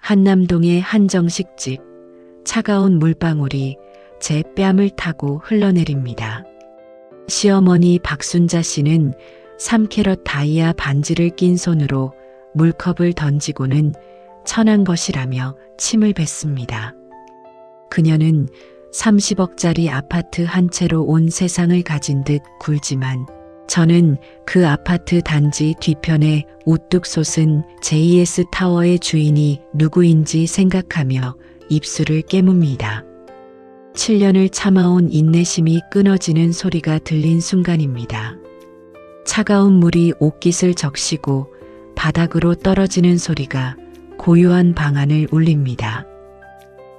한남동의 한정식집. 차가운 물방울이 제 뺨을 타고 흘러내립니다. 시어머니 박순자 씨는 3캐럿 다이아 반지를 낀 손으로 물컵을 던지고는 천한 것이라며 침을 뱉습니다. 그녀는 30억짜리 아파트 한 채로 온 세상을 가진 듯 굴지만 저는 그 아파트 단지 뒤편에 우뚝 솟은 JS 타워의 주인이 누구인지 생각하며 입술을 깨뭅니다. 7년을 참아온 인내심이 끊어지는 소리가 들린 순간입니다. 차가운 물이 옷깃을 적시고 바닥으로 떨어지는 소리가 고요한 방안을 울립니다.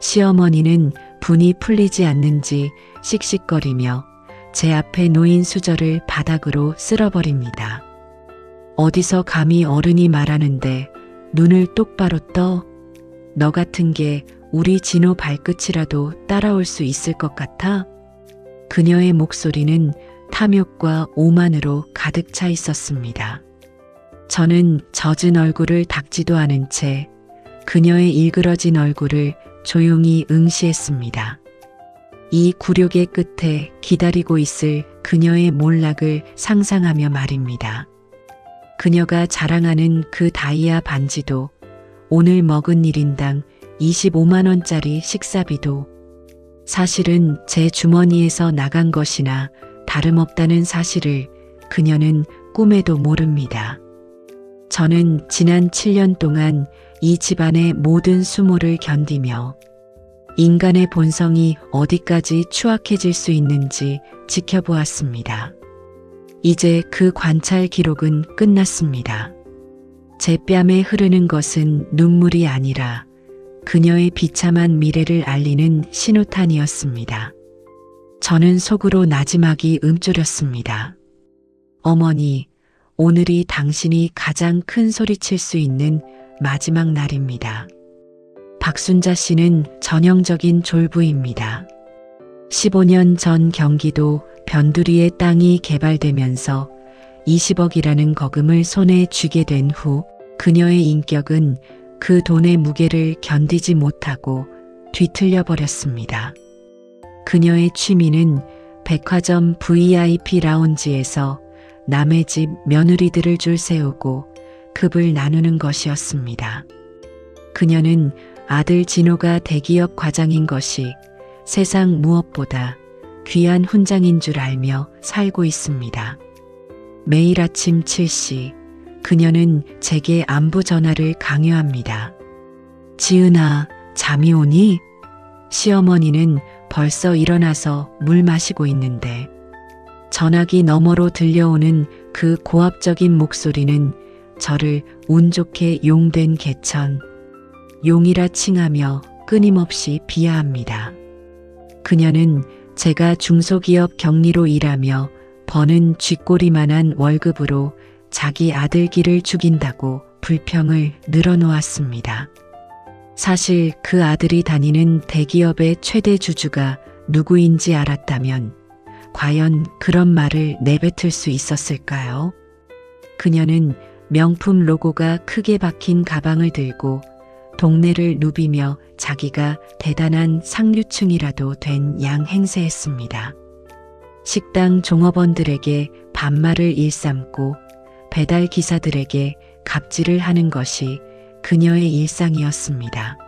시어머니는 분이 풀리지 않는지 씩씩거리며 제 앞에 놓인 수저를 바닥으로 쓸어버립니다. 어디서 감히 어른이 말하는데 눈을 똑바로 떠? 너 같은 게 우리 진호 발끝이라도 따라올 수 있을 것 같아? 그녀의 목소리는 탐욕과 오만으로 가득 차 있었습니다. 저는 젖은 얼굴을 닦지도 않은 채 그녀의 일그러진 얼굴을 조용히 응시했습니다. 이 굴욕의 끝에 기다리고 있을 그녀의 몰락을 상상하며 말입니다. 그녀가 자랑하는 그 다이아 반지도, 오늘 먹은 1인당 25만 원짜리 식사비도 사실은 제 주머니에서 나간 것이나 다름없다는 사실을 그녀는 꿈에도 모릅니다. 저는 지난 7년 동안 이 집안의 모든 수모를 견디며 인간의 본성이 어디까지 추악해질 수 있는지 지켜보았습니다. 이제 그 관찰 기록은 끝났습니다. 제 뺨에 흐르는 것은 눈물이 아니라 그녀의 비참한 미래를 알리는 신호탄이었습니다. 저는 속으로 나지막이 움츠렸습니다. 어머니, 오늘이 당신이 가장 큰 소리칠 수 있는 마지막 날입니다. 박순자 씨는 전형적인 졸부입니다. 15년 전 경기도 변두리의 땅이 개발되면서 20억이라는 거금을 손에 쥐게 된 후 그녀의 인격은 그 돈의 무게를 견디지 못하고 뒤틀려 버렸습니다. 그녀의 취미는 백화점 VIP 라운지에서 남의 집 며느리들을 줄 세우고 급을 나누는 것이었습니다. 그녀는 아들 진호가 대기업 과장인 것이 세상 무엇보다 귀한 훈장인 줄 알며 살고 있습니다. 매일 아침 7시 그녀는 제게 안부 전화를 강요합니다. 지은아, 잠이 오니? 시어머니는 벌써 일어나서 물 마시고 있는데 전화기 너머로 들려오는 그 고압적인 목소리는 저를 운 좋게 용된 개천, 용이라 칭하며 끊임없이 비하합니다. 그녀는 제가 중소기업 경리로 일하며 버는 쥐꼬리만한 월급으로 자기 아들 길을 죽인다고 불평을 늘어놓았습니다. 사실 그 아들이 다니는 대기업의 최대 주주가 누구인지 알았다면 과연 그런 말을 내뱉을 수 있었을까요? 그녀는 명품 로고가 크게 박힌 가방을 들고 동네를 누비며 자기가 대단한 상류층이라도 된 양 행세했습니다. 식당 종업원들에게 반말을 일삼고 배달 기사들에게 갑질을 하는 것이 그녀의 일상이었습니다.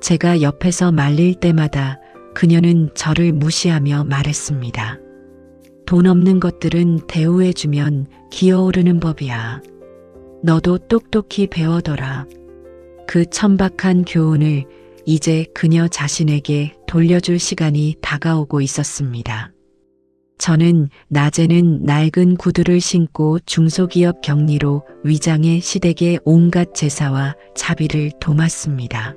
제가 옆에서 말릴 때마다 그녀는 저를 무시하며 말했습니다. 돈 없는 것들은 대우해주면 기어오르는 법이야. 너도 똑똑히 배워둬라. 그 천박한 교훈을 이제 그녀 자신에게 돌려줄 시간이 다가오고 있었습니다. 저는 낮에는 낡은 구두를 신고 중소기업 경리로 위장의 시댁의 온갖 제사와 자비를 도맡습니다.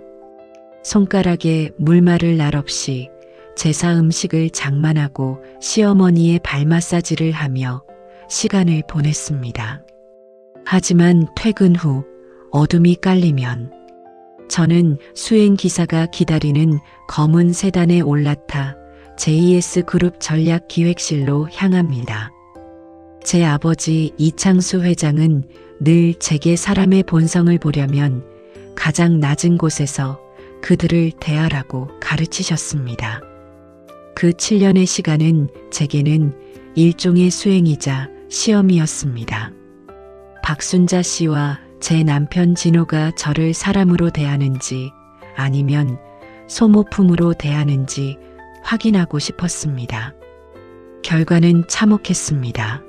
손가락에 물마를 날 없이 제사 음식을 장만하고 시어머니의 발 마사지를 하며 시간을 보냈습니다. 하지만 퇴근 후 어둠이 깔리면 저는 수행기사가 기다리는 검은 세단에 올라타 JS 그룹 전략기획실로 향합니다. 제 아버지 이창수 회장은 늘 제게 사람의 본성을 보려면 가장 낮은 곳에서 그들을 대하라고 가르치셨습니다. 그 7년의 시간은 제게는 일종의 수행이자 시험이었습니다. 박순자 씨와 제 남편 진호가 저를 사람으로 대하는지 아니면 소모품으로 대하는지 확인하고 싶었습니다. 결과는 참혹했습니다.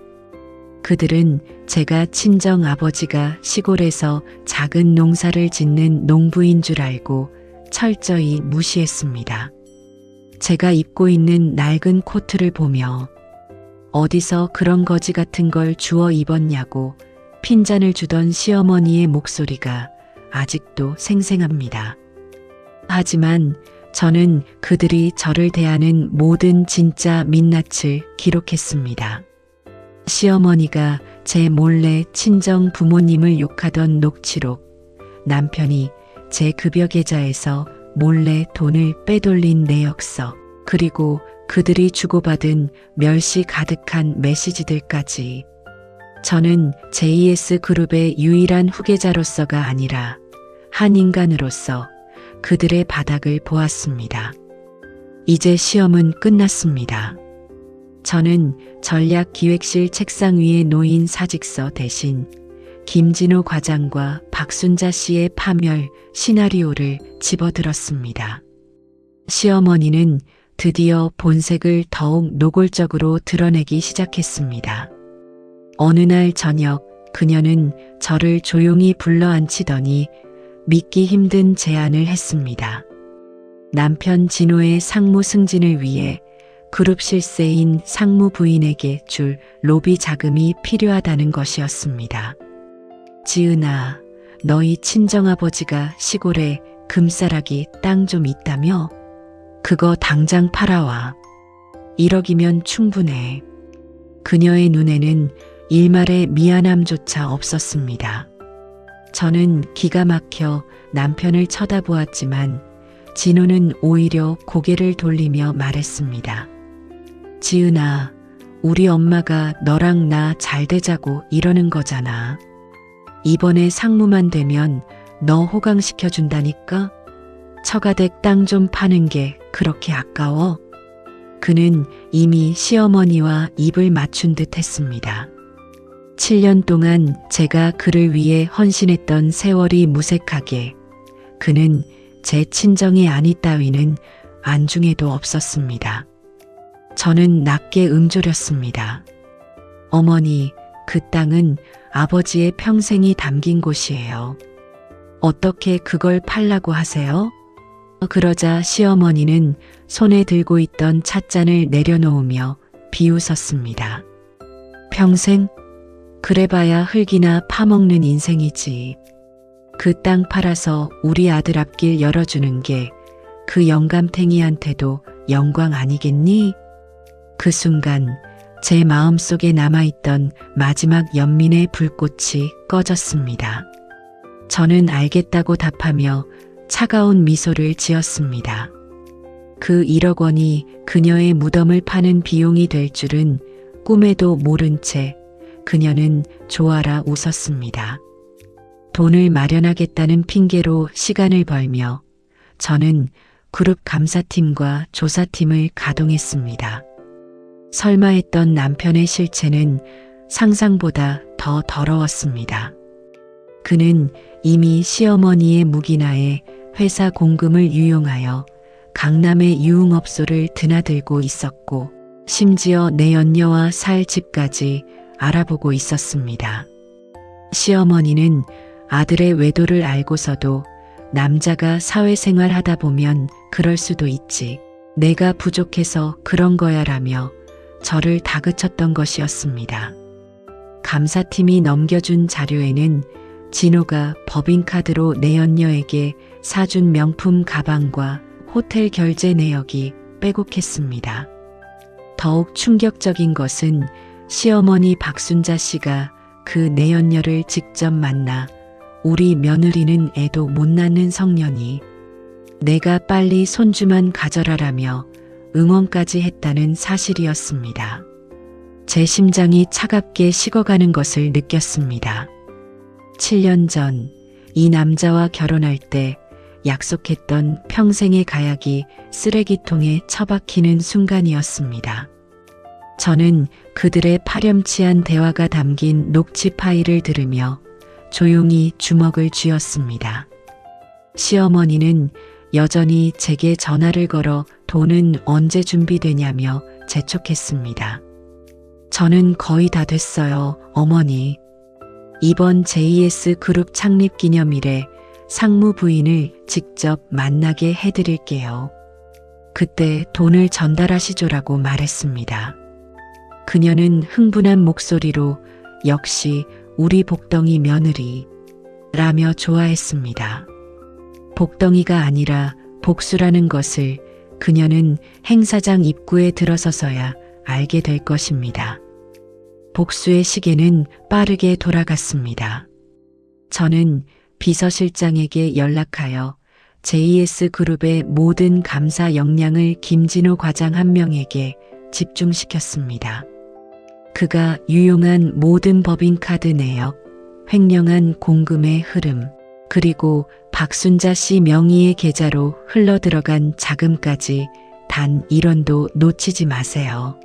그들은 제가 친정 아버지가 시골에서 작은 농사를 짓는 농부인 줄 알고 철저히 무시했습니다. 제가 입고 있는 낡은 코트를 보며 어디서 그런 거지 같은 걸 주워 입었냐고 핀잔을 주던 시어머니의 목소리가 아직도 생생합니다. 하지만 저는 그들이 저를 대하는 모든 진짜 민낯을 기록했습니다. 시어머니가 제 몰래 친정 부모님을 욕하던 녹취록, 남편이 제 급여 계좌에서 몰래 돈을 빼돌린 내역서, 그리고 그들이 주고받은 멸시 가득한 메시지들까지. 저는 JS그룹의 유일한 후계자로서가 아니라 한 인간으로서 그들의 바닥을 보았습니다. 이제 시험은 끝났습니다. 저는 전략기획실 책상 위에 놓인 사직서 대신 김진호 과장과 박순자 씨의 파멸 시나리오를 집어들었습니다. 시어머니는 드디어 본색을 더욱 노골적으로 드러내기 시작했습니다. 어느 날 저녁 그녀는 저를 조용히 불러앉히더니 믿기 힘든 제안을 했습니다. 남편 진호의 상무 승진을 위해 그룹 실세인 상무 부인에게 줄 로비 자금이 필요하다는 것이었습니다. 지은아, 너희 친정아버지가 시골에 금싸라기 땅 좀 있다며? 그거 당장 팔아와. 1억이면 충분해. 그녀의 눈에는 일말의 미안함조차 없었습니다. 저는 기가 막혀 남편을 쳐다보았지만 진호는 오히려 고개를 돌리며 말했습니다. 지은아, 우리 엄마가 너랑 나 잘 되자고 이러는 거잖아. 이번에 상무만 되면 너 호강시켜준다니까? 처가댁 땅 좀 파는 게 그렇게 아까워? 그는 이미 시어머니와 입을 맞춘 듯 했습니다. 7년 동안 제가 그를 위해 헌신했던 세월이 무색하게 그는 제 친정의 아니 따위는 안중에도 없었습니다. 저는 낮게 응조렸습니다. 어머니, 그 땅은 아버지의 평생이 담긴 곳이에요. 어떻게 그걸 팔라고 하세요? 그러자 시어머니는 손에 들고 있던 찻잔을 내려놓으며 비웃었습니다. 평생? 그래봐야 흙이나 파먹는 인생이지. 그 땅 팔아서 우리 아들 앞길 열어주는 게 그 영감탱이한테도 영광 아니겠니? 그 순간 제 마음속에 남아있던 마지막 연민의 불꽃이 꺼졌습니다. 저는 알겠다고 답하며 차가운 미소를 지었습니다. 그 1억 원이 그녀의 무덤을 파는 비용이 될 줄은 꿈에도 모른 채 그녀는 좋아라 웃었습니다. 돈을 마련하겠다는 핑계로 시간을 벌며 저는 그룹 감사팀과 조사팀을 가동했습니다. 설마 했던 남편의 실체는 상상보다 더 더러웠습니다. 그는 이미 시어머니의 묵인하에 회사 공금을 유용하여 강남의 유흥업소를 드나들고 있었고 심지어 내 연녀와 살 집까지 알아보고 있었습니다. 시어머니는 아들의 외도를 알고서도 남자가 사회생활 하다 보면 그럴 수도 있지. 내가 부족해서 그런 거야라며 저를 다그쳤던 것이었습니다. 감사팀이 넘겨준 자료에는 진호가 법인카드로 내 연녀에게 사준 명품 가방과 호텔 결제 내역이 빼곡했습니다. 더욱 충격적인 것은 시어머니 박순자 씨가 그 내연녀를 직접 만나 우리 며느리는 애도 못 낳는 성년이 내가 빨리 손주만 가져라라며 응원까지 했다는 사실이었습니다. 제 심장이 차갑게 식어가는 것을 느꼈습니다. 7년 전 이 남자와 결혼할 때 약속했던 평생의 가약이 쓰레기통에 처박히는 순간이었습니다. 저는 그들의 파렴치한 대화가 담긴 녹취 파일을 들으며 조용히 주먹을 쥐었습니다. 시어머니는 여전히 제게 전화를 걸어 돈은 언제 준비되냐며 재촉했습니다. 저는 거의 다 됐어요, 어머니. 이번 JS 그룹 창립 기념일에 상무 부인을 직접 만나게 해드릴게요. 그때 돈을 전달하시죠라고 말했습니다. 그녀는 흥분한 목소리로 역시 우리 복덩이 며느리 라며 좋아했습니다. 복덩이가 아니라 복수라는 것을 그녀는 행사장 입구에 들어서서야 알게 될 것입니다. 복수의 시계는 빠르게 돌아갔습니다. 저는 비서실장에게 연락하여 JS 그룹의 모든 감사 역량을 김진호 과장 한 명에게 집중시켰습니다. 그가 유용한 모든 법인카드 내역, 횡령한 공금의 흐름, 그리고 박순자 씨 명의의 계좌로 흘러들어간 자금까지 단 1원도 놓치지 마세요.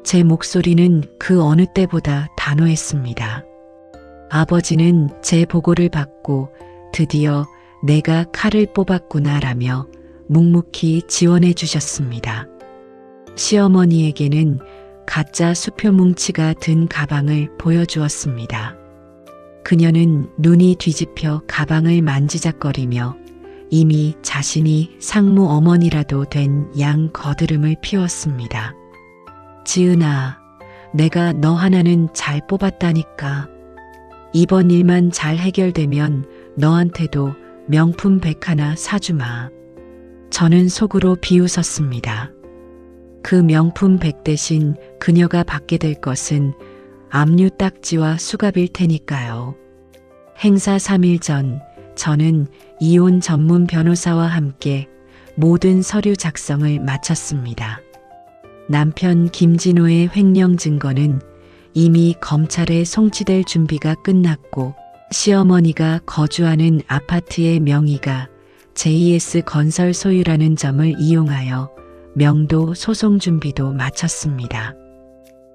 제 목소리는 그 어느 때보다 단호했습니다. 아버지는 제 보고를 받고 드디어 내가 칼을 뽑았구나라며 묵묵히 지원해 주셨습니다. 시어머니에게는 가짜 수표 뭉치가 든 가방을 보여주었습니다. 그녀는 눈이 뒤집혀 가방을 만지작거리며 이미 자신이 상무 어머니라도 된 양 거드름을 피웠습니다. 지은아, 내가 너 하나는 잘 뽑았다니까. 이번 일만 잘 해결되면 너한테도 명품 백 하나 사주마. 저는 속으로 비웃었습니다. 그 명품 백 대신 그녀가 받게 될 것은 압류 딱지와 수갑일 테니까요. 행사 3일 전 저는 이혼 전문 변호사와 함께 모든 서류 작성을 마쳤습니다. 남편 김진호의 횡령 증거는 이미 검찰에 송치될 준비가 끝났고 시어머니가 거주하는 아파트의 명의가 JS 건설 소유라는 점을 이용하여 명도 소송 준비도 마쳤습니다.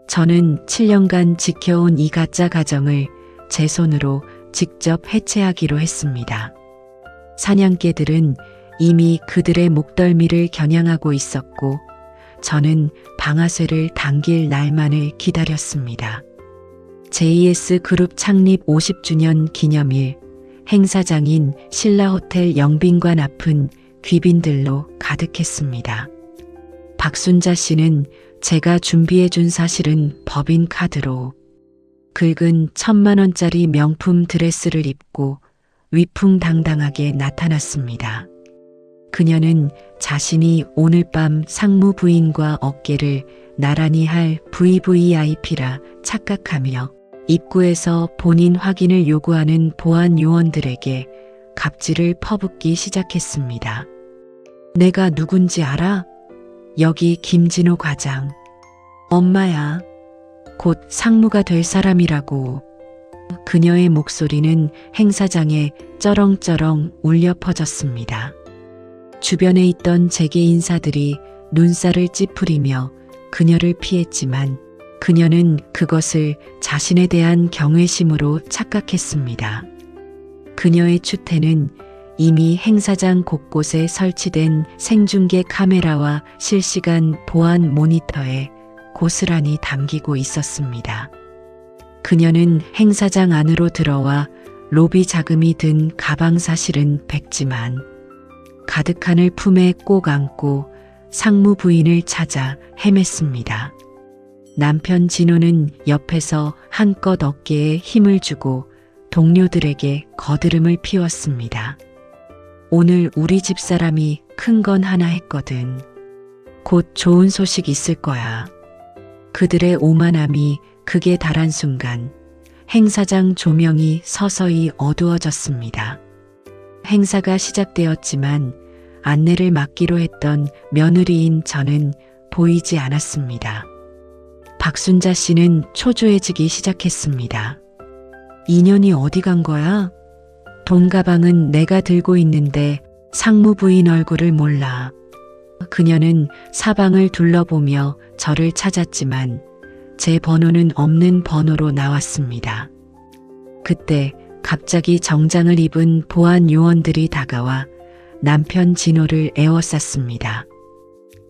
저는 7년간 지켜온 이 가짜 가정을 제 손으로 직접 해체하기로 했습니다. 사냥개들은 이미 그들의 목덜미를 겨냥하고 있었고 저는 방아쇠를 당길 날만을 기다렸습니다. JS 그룹 창립 50주년 기념일 행사장인 신라호텔 영빈관 앞은 귀빈들로 가득했습니다. 박순자 씨는 제가 준비해준 사실은 법인카드로 긁은 1,000만 원짜리 명품 드레스를 입고 위풍당당하게 나타났습니다. 그녀는 자신이 오늘 밤 상무 부인과 어깨를 나란히 할 VVIP라 착각하며 입구에서 본인 확인을 요구하는 보안 요원들에게 갑질을 퍼붓기 시작했습니다. 내가 누군지 알아? 여기 김진호 과장. 엄마야. 곧 상무가 될 사람이라고. 그녀의 목소리는 행사장에 쩌렁쩌렁 울려 퍼졌습니다. 주변에 있던 재계 인사들이 눈살을 찌푸리며 그녀를 피했지만 그녀는 그것을 자신에 대한 경외심으로 착각했습니다. 그녀의 추태는 이미 행사장 곳곳에 설치된 생중계 카메라와 실시간 보안 모니터에 고스란히 담기고 있었습니다. 그녀는 행사장 안으로 들어와 로비 자금이 든 가방 사실은 백지만 가득한을 품에 꼭 안고 상무 부인을 찾아 헤맸습니다. 남편 진호는 옆에서 한껏 어깨에 힘을 주고 동료들에게 거드름을 피웠습니다. 오늘 우리 집사람이 큰 건 하나 했거든. 곧 좋은 소식 있을 거야. 그들의 오만함이 극에 달한 순간 행사장 조명이 서서히 어두워졌습니다. 행사가 시작되었지만 안내를 맡기로 했던 며느리인 저는 보이지 않았습니다. 박순자 씨는 초조해지기 시작했습니다. 인연이 어디 간 거야? 돈 가방은 내가 들고 있는데 상무 부인 얼굴을 몰라. 그녀는 사방을 둘러보며 저를 찾았지만 제 번호는 없는 번호로 나왔습니다. 그때 갑자기 정장을 입은 보안 요원들이 다가와 남편 진호를 에워쌌습니다.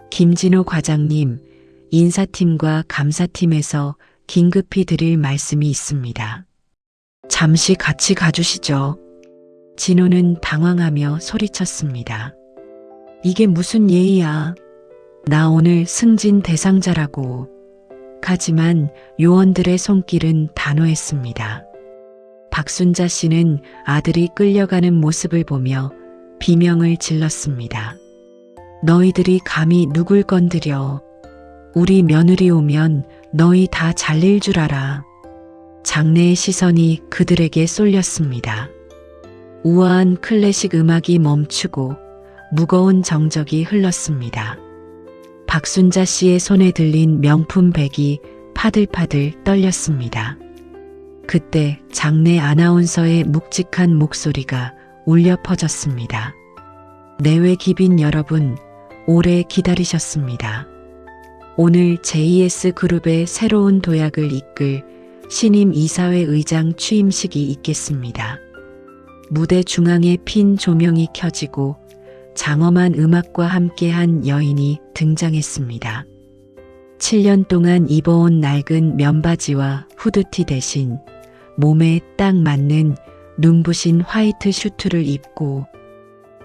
김진호 과장님, 인사팀과 감사팀에서 긴급히 드릴 말씀이 있습니다. 잠시 같이 가주시죠. 진호는 당황하며 소리쳤습니다. 이게 무슨 예의야? 나 오늘 승진 대상자라고. 하지만 요원들의 손길은 단호했습니다. 박순자 씨는 아들이 끌려가는 모습을 보며 비명을 질렀습니다. 너희들이 감히 누굴 건드려. 우리 며느리 오면 너희 다 잘릴 줄 알아. 장내의 시선이 그들에게 쏠렸습니다. 우아한 클래식 음악이 멈추고 무거운 정적이 흘렀습니다. 박순자 씨의 손에 들린 명품 백이 파들파들 떨렸습니다. 그때 장내 아나운서의 묵직한 목소리가 울려 퍼졌습니다. 내외 기빈 여러분, 오래 기다리셨습니다. 오늘 JS그룹의 새로운 도약을 이끌 신임 이사회 의장 취임식이 있겠습니다. 무대 중앙에 핀 조명이 켜지고 장엄한 음악과 함께한 여인이 등장했습니다. 7년 동안 입어온 낡은 면바지와 후드티 대신 몸에 딱 맞는 눈부신 화이트 슈트를 입고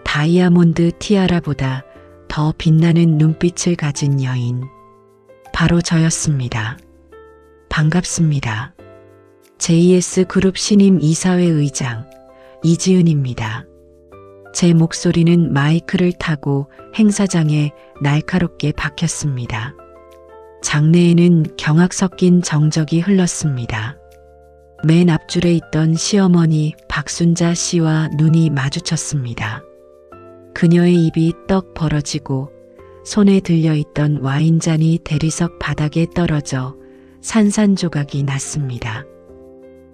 다이아몬드 티아라보다 더 빛나는 눈빛을 가진 여인. 바로 저였습니다. 반갑습니다. JS그룹 신임 이사회 의장 이지은입니다. 제 목소리는 마이크를 타고 행사장에 날카롭게 박혔습니다. 장내에는 경악 섞인 정적이 흘렀습니다. 맨 앞줄에 있던 시어머니 박순자 씨와 눈이 마주쳤습니다. 그녀의 입이 떡 벌어지고 손에 들려있던 와인잔이 대리석 바닥에 떨어져 산산조각이 났습니다.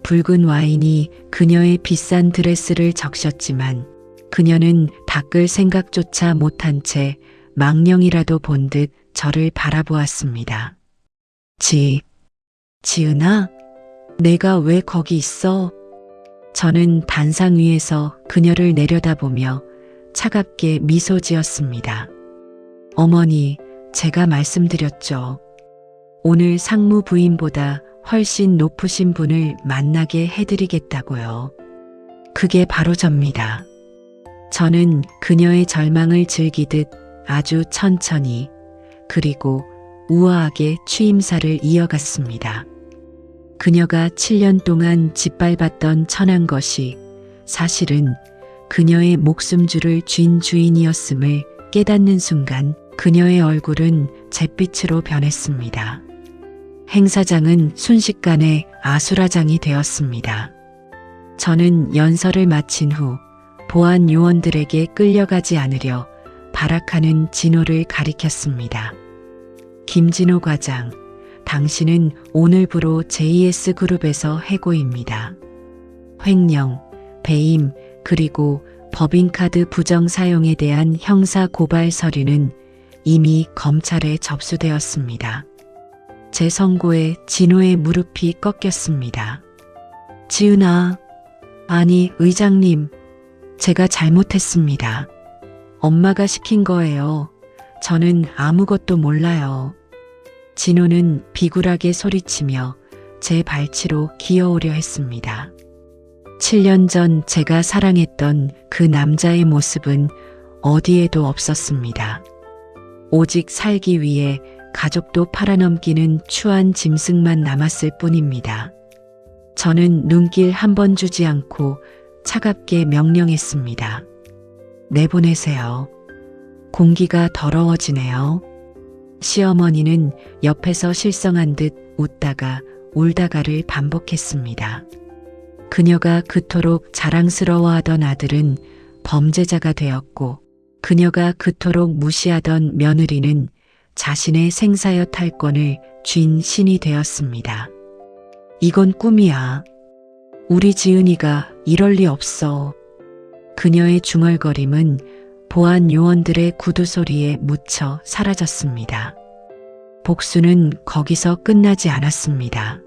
붉은 와인이 그녀의 비싼 드레스를 적셨지만 그녀는 닦을 생각조차 못한 채 망령이라도 본 듯 저를 바라보았습니다. 지은아? 내가 왜 거기 있어? 저는 단상 위에서 그녀를 내려다보며 차갑게 미소 지었습니다. 어머니, 제가 말씀드렸죠. 오늘 상무 부인보다 훨씬 높으신 분을 만나게 해드리겠다고요. 그게 바로 접니다. 저는 그녀의 절망을 즐기듯 아주 천천히 그리고 우아하게 취임사를 이어갔습니다. 그녀가 7년 동안 짓밟았던 천한 것이 사실은 그녀의 목숨줄을 쥔 주인이었음을 깨닫는 순간 그녀의 얼굴은 잿빛으로 변했습니다. 행사장은 순식간에 아수라장이 되었습니다. 저는 연설을 마친 후 보안 요원들에게 끌려가지 않으려 발악하는 진호를 가리켰습니다. 김진호 과장, 당신은 오늘부로 JS그룹에서 해고입니다. 횡령, 배임, 그리고 법인카드 부정 사용에 대한 형사 고발 서류는 이미 검찰에 접수되었습니다. 제 선고에 진호의 무릎이 꺾였습니다. 지은아, 아니 의장님, 제가 잘못했습니다. 엄마가 시킨 거예요. 저는 아무것도 몰라요. 진호는 비굴하게 소리치며 제 발치로 기어오려 했습니다. 7년 전 제가 사랑했던 그 남자의 모습은 어디에도 없었습니다. 오직 살기 위해 가족도 팔아넘기는 추한 짐승만 남았을 뿐입니다. 저는 눈길 한 번 주지 않고 차갑게 명령했습니다. 내보내세요. 공기가 더러워지네요. 시어머니는 옆에서 실성한 듯 웃다가 울다가를 반복했습니다. 그녀가 그토록 자랑스러워하던 아들은 범죄자가 되었고 그녀가 그토록 무시하던 며느리는 자신의 생사여 탈권을 쥔 신이 되었습니다. 이건 꿈이야. 우리 지은이가 이럴 리 없어. 그녀의 중얼거림은 보안 요원들의 구두 소리에 묻혀 사라졌습니다. 복수는 거기서 끝나지 않았습니다.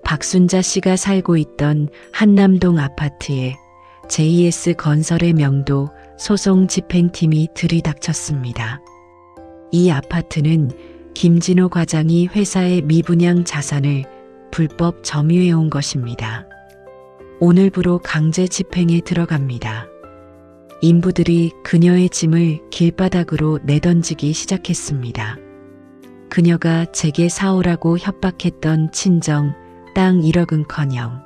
박순자 씨가 살고 있던 한남동 아파트에 JS 건설의 명도 소송 집행팀이 들이닥쳤습니다. 이 아파트는 김진호 과장이 회사의 미분양 자산을 불법 점유해 온 것입니다. 오늘부로 강제 집행에 들어갑니다. 인부들이 그녀의 짐을 길바닥으로 내던지기 시작했습니다. 그녀가 제게 사오라고 협박했던 친정, 땅 1억은커녕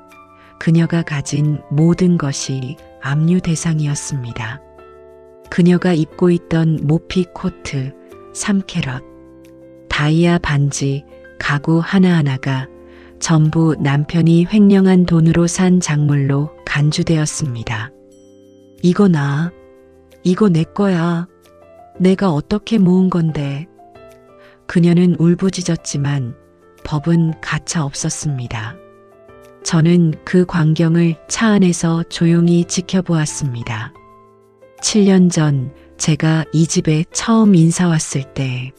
그녀가 가진 모든 것이 압류 대상이었습니다. 그녀가 입고 있던 모피 코트, 3캐럿, 다이아 반지, 가구 하나하나가 전부 남편이 횡령한 돈으로 산 작물로 간주되었습니다. 이거 이거 내 거야. 내가 어떻게 모은 건데. 그녀는 울부짖었지만 법은 가차 없었습니다. 저는 그 광경을 차 안에서 조용히 지켜보았습니다. 7년 전 제가 이 집에 처음 인사 왔을 때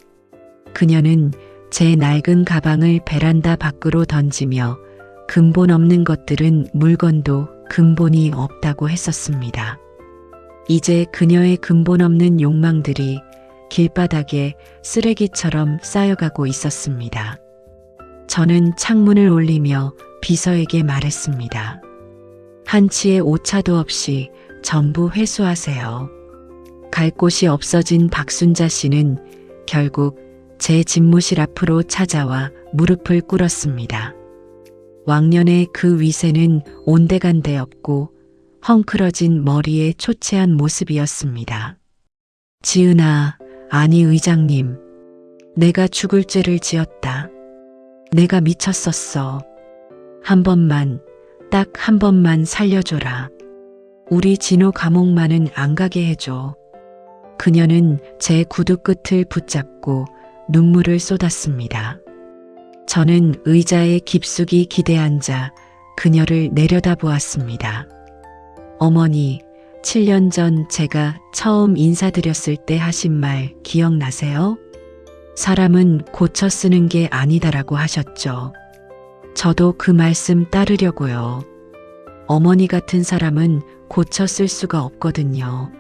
그녀는 제 낡은 가방을 베란다 밖으로 던지며 근본 없는 것들은 물건도 근본이 없다고 했었습니다. 이제 그녀의 근본 없는 욕망들이 길바닥에 쓰레기처럼 쌓여가고 있었습니다. 저는 창문을 올리며 비서에게 말했습니다. 한치의 오차도 없이 전부 회수하세요. 갈 곳이 없어진 박순자 씨는 결국 제 집무실 앞으로 찾아와 무릎을 꿇었습니다. 왕년의 그 위세는 온데간데 없고 헝클어진 머리에 초췌한 모습이었습니다. 지은아, 아니 의장님, 내가 죽을 죄를 지었다. 내가 미쳤었어. 한 번만, 딱 한 번만 살려줘라. 우리 진호 감옥만은 안 가게 해줘. 그녀는 제 구두 끝을 붙잡고 눈물을 쏟았습니다. 저는 의자에 깊숙이 기대앉아 그녀를 내려다보았습니다. 어머니, 7년 전 제가 처음 인사드렸을 때 하신 말 기억나세요? 사람은 고쳐 쓰는 게 아니다라고 하셨죠. 저도 그 말씀 따르려고요. 어머니 같은 사람은 고쳐 쓸 수가 없거든요.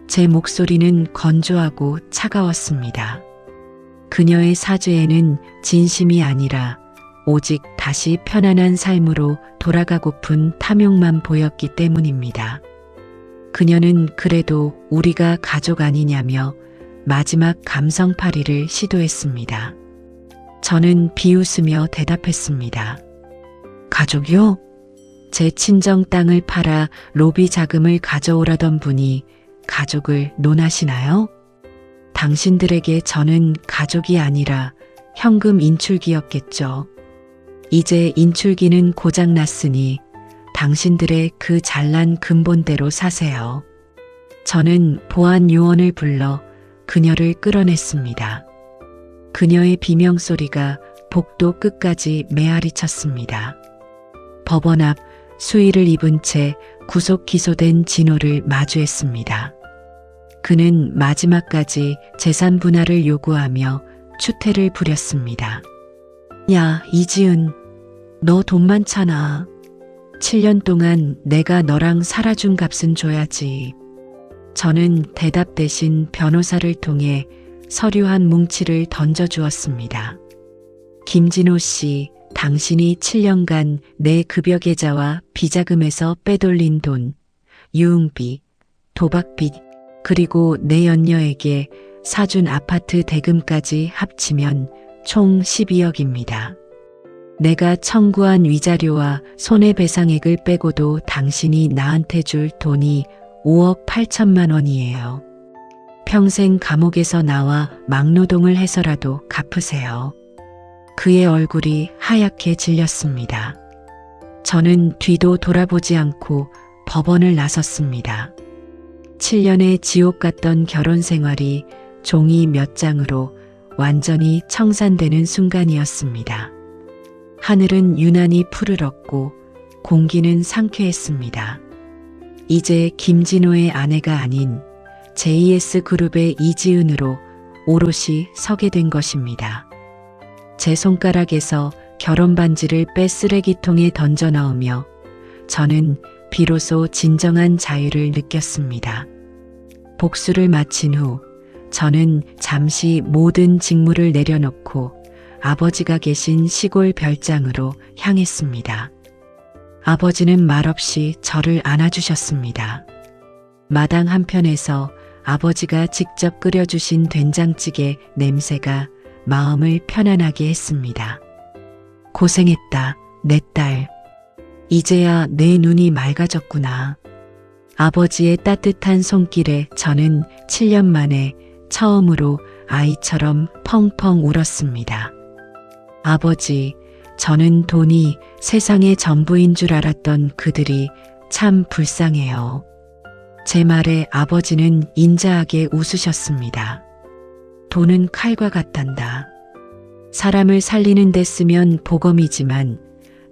제 목소리는 건조하고 차가웠습니다. 그녀의 사죄에는 진심이 아니라 오직 다시 편안한 삶으로 돌아가고픈 탐욕만 보였기 때문입니다. 그녀는 그래도 우리가 가족 아니냐며 마지막 감성팔이를 시도했습니다. 저는 비웃으며 대답했습니다. 가족이요? 제 친정 땅을 팔아 로비 자금을 가져오라던 분이 가족을 논하시나요? 당신들에게 저는 가족이 아니라 현금 인출기였겠죠. 이제 인출기는 고장났으니 당신들의 그 잘난 근본대로 사세요. 저는 보안 요원을 불러 그녀를 끌어냈습니다. 그녀의 비명소리가 복도 끝까지 메아리 쳤습니다. 법원 앞 수의를 입은 채 구속 기소된 진호를 마주했습니다. 그는 마지막까지 재산 분할을 요구하며 추태를 부렸습니다. 야, 이지은, 너 돈 많잖아. 7년 동안 내가 너랑 살아준 값은 줘야지. 저는 대답 대신 변호사를 통해 서류 한 뭉치를 던져주었습니다. 김진호 씨, 당신이 7년간 내 급여 계좌와 비자금에서 빼돌린 돈, 유흥비, 도박비, 그리고 내 연녀에게 사준 아파트 대금까지 합치면 총 12억입니다. 내가 청구한 위자료와 손해배상액을 빼고도 당신이 나한테 줄 돈이 5억 8천만 원이에요. 평생 감옥에서 나와 막노동을 해서라도 갚으세요. 그의 얼굴이 하얗게 질렸습니다. 저는 뒤도 돌아보지 않고 법원을 나섰습니다. 7년의 지옥 같던 결혼 생활이 종이 몇 장으로 완전히 청산되는 순간이었습니다. 하늘은 유난히 푸르렀고 공기는 상쾌했습니다. 이제 김진호의 아내가 아닌 JS그룹의 이지은으로 오롯이 서게 된 것입니다. 제 손가락에서 결혼 반지를 빼 쓰레기통에 던져 넣으며 저는 비로소 진정한 자유를 느꼈습니다. 복수를 마친 후 저는 잠시 모든 직무를 내려놓고 아버지가 계신 시골 별장으로 향했습니다. 아버지는 말없이 저를 안아주셨습니다. 마당 한편에서 아버지가 직접 끓여주신 된장찌개 냄새가 마음을 편안하게 했습니다. 고생했다, 내 딸. 이제야 내 눈이 맑아졌구나. 아버지의 따뜻한 손길에 저는 7년 만에 처음으로 아이처럼 펑펑 울었습니다. 아버지, 저는 돈이 세상의 전부인 줄 알았던 그들이 참 불쌍해요. 제 말에 아버지는 인자하게 웃으셨습니다. 돈은 칼과 같단다. 사람을 살리는 데 쓰면 복음이지만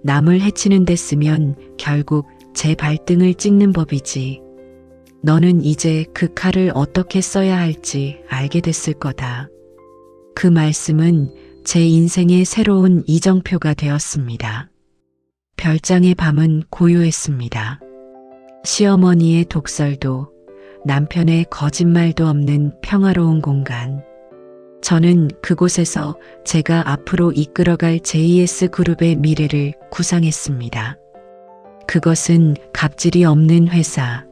남을 해치는 데 쓰면 결국 제 발등을 찍는 법이지. 너는 이제 그 칼을 어떻게 써야 할지 알게 됐을 거다. 그 말씀은 제 인생의 새로운 이정표가 되었습니다. 별장의 밤은 고요했습니다. 시어머니의 독설도 남편의 거짓말도 없는 평화로운 공간. 저는 그곳에서 제가 앞으로 이끌어갈 JS그룹의 미래를 구상했습니다. 그것은 갑질이 없는 회사,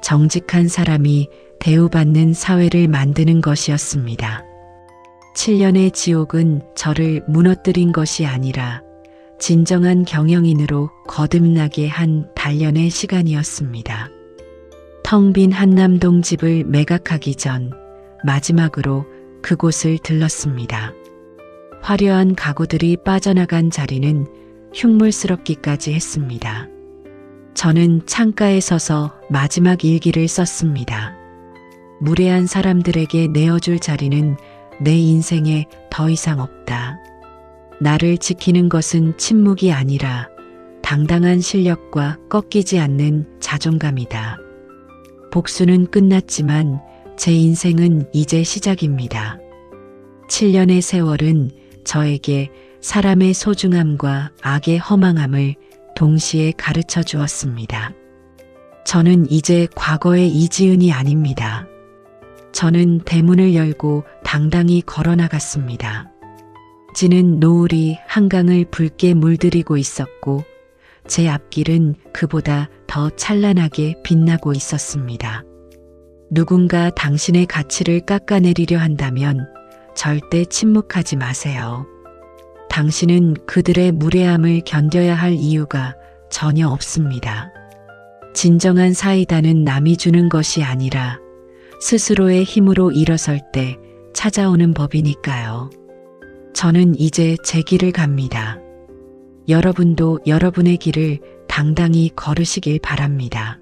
정직한 사람이 대우받는 사회를 만드는 것이었습니다. 7년의 지옥은 저를 무너뜨린 것이 아니라 진정한 경영인으로 거듭나게 한 단련의 시간이었습니다. 텅 빈 한남동 집을 매각하기 전 마지막으로 그곳을 들렀습니다. 화려한 가구들이 빠져나간 자리는 흉물스럽기까지 했습니다. 저는 창가에 서서 마지막 일기를 썼습니다. 무례한 사람들에게 내어줄 자리는 내 인생에 더 이상 없다. 나를 지키는 것은 침묵이 아니라 당당한 실력과 꺾이지 않는 자존감이다. 복수는 끝났지만 제 인생은 이제 시작입니다. 7년의 세월은 저에게 사람의 소중함과 악의 허망함을 동시에 가르쳐 주었습니다. 저는 이제 과거의 이지은이 아닙니다. 저는 대문을 열고 당당히 걸어나갔습니다. 지는 노을이 한강을 붉게 물들이고 있었고 제 앞길은 그보다 더 찬란하게 빛나고 있었습니다. 누군가 당신의 가치를 깎아내리려 한다면 절대 침묵하지 마세요. 당신은 그들의 무례함을 견뎌야 할 이유가 전혀 없습니다. 진정한 사이다는 남이 주는 것이 아니라 스스로의 힘으로 일어설 때 찾아오는 법이니까요. 저는 이제 제 길을 갑니다. 여러분도 여러분의 길을 당당히 걸으시길 바랍니다.